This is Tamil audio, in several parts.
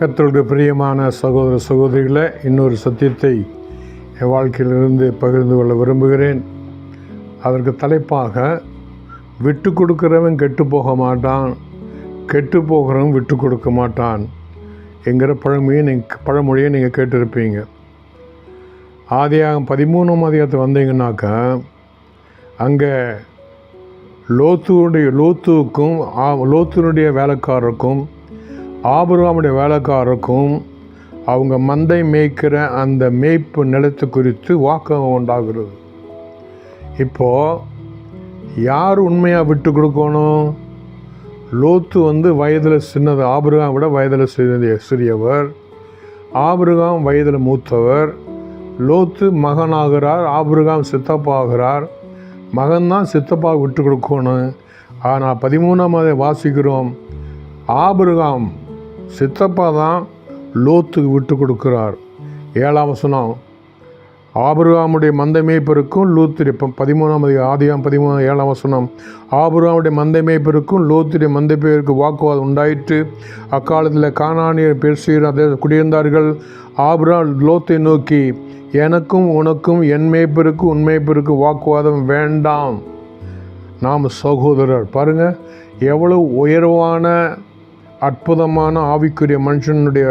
கர்த்தருடைய பிரியமான சகோதர சகோதரிகளை, இன்னொரு சத்தியத்தை என் வாழ்க்கையிலிருந்து பகிர்ந்து கொள்ள விரும்புகிறேன். அதற்கு தலைப்பாக, விட்டு கொடுக்கிறவன் கெட்டு போக மாட்டான், கெட்டு போகிறவன் விட்டு கொடுக்க மாட்டான் என்கிற பழமொழியை நீங்கள் கேட்டிருப்பீங்க. ஆதியாகமம் 13ஆம் அதிகாரத்தை வந்தீங்கன்னாக்கா, அங்கே லோத்துனுடைய வேலைக்காரருக்கும் ஆபிரகாமுடைய வேலைக்காரருக்கும் அவங்க மந்தை மேய்க்கிற அந்த மேய்ப்பு நிலத்து குறித்து வாக்குவாதம் உண்டாகிறது. இப்போது யார் உண்மையாக விட்டு கொடுக்கணும்? லோத்து வயதில் சின்னது, ஆபிரகாம் விட வயதில் சிறியவர், ஆபிரகாம் வயதில் மூத்தவர். லோத்து மகனாகிறார், ஆபிரகாம் சித்தப்பாகிறார். மகன்தான் சித்தப்பா விட்டு கொடுக்கணும். ஆனால் 13ஆம் வாசிக்கிறோம், ஆபிரகாம் சித்தப்பா தான் லோத்துக்கு விட்டு கொடுக்கிறார். 7ஆம் வசனம், ஆபிரகாமுடைய மந்தை மேய்ப்பருக்கும் லோத்துடைய 13ஆம் ஆதியாகமம் 13 7ஆம் வசனம், ஆபிரகாமுடைய மந்தை மேய்ப்பருக்கும் லோத்துடைய மந்தை பேருக்கு வாக்குவாதம் உண்டாயிற்று. அக்காலத்தில் கானானியர் பெர்சியர் அதை குடியிருந்தார்கள். ஆபிரகாம் லோத்தை நோக்கி, எனக்கும் உனக்கும் என் மேய்ப்பருக்கும் உன் மேய்ப்பருக்கும் வாக்குவாதம் வேண்டாம், நாம் சகோதரர். பாருங்கள், எவ்வளவு உயர்வான அற்புதமான ஆவிக்குரிய மனுஷனுடைய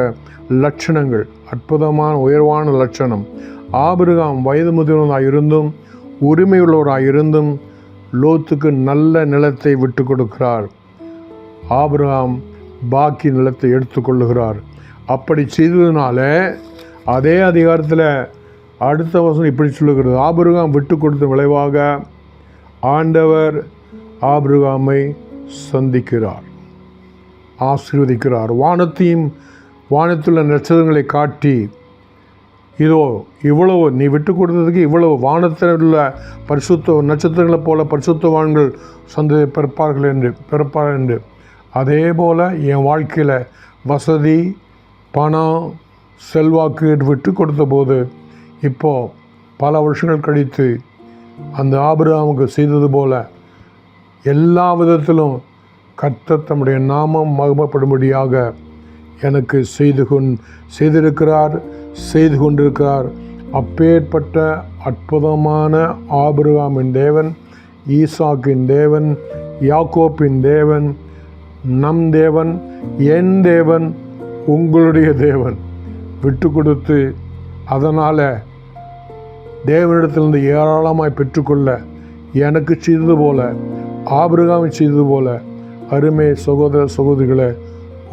லட்சணங்கள், அற்புதமான உயர்வான லட்சணம். ஆபிரகாம் வயது முதிர்வராக இருந்தும் உரிமையுள்ளவராக இருந்தும் லோத்துக்கு நல்ல நிலத்தை விட்டு கொடுக்கிறார். ஆபிரகாம் பாக்கி நிலத்தை எடுத்துக்கொள்ளுகிறார். அப்படி செய்ததுனால அதே அதிகாரத்தில் அடுத்த வசனம் இப்படி சொல்லுகிறது, ஆபிரகாம் விட்டு கொடுத்த விளைவாக ஆண்டவர் ஆபிரகாமை சந்திக்கிறார், ஆசீர்வதிக்கிறார். வானத்துள்ள நட்சத்திரங்களை காட்டி, இதோ இவ்வளவு நீ விட்டு கொடுத்ததுக்கு இவ்வளவு வானத்தில் உள்ள பரிசுத்த நட்சத்திரங்களைப் போல பரிசுத்தவான்கள் பிறப்பார்கள் என்று. அதே போல் என் வாழ்க்கையில் வசதி, பணம், செல்வாக்கு விட்டு கொடுத்த போது, இப்போது பல வருஷங்கள் கழித்து அந்த ஆபிரகாமுக்கு செய்தது போல எல்லா விதத்திலும் கர்த்தர் தம்முடைய நாமம் மகிமைப்படும்படியாக எனக்கு செய்து கொண்டிருக்கிறார். அப்பேற்பட்ட அற்புதமான ஆபிரகாமின் தேவன், ஈசாக்கின் தேவன், யாக்கோப்பின் தேவன், நம் தேவன், என் தேவன், உங்களுடைய தேவன் விட்டு கொடுத்து அதனால் தேவனிடத்திலிருந்து ஏராளமாய் பெற்றுக்கொள்ள எனக்கு செய்தது போல, ஆபிரகாமை செய்தது போல, அருமை சகோதர சகோதரிகளை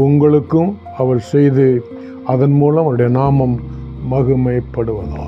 உங்களுக்கும் அவர் செய்து அதன் மூலம் அவருடைய நாமம் மகிமைப்படுவதாக.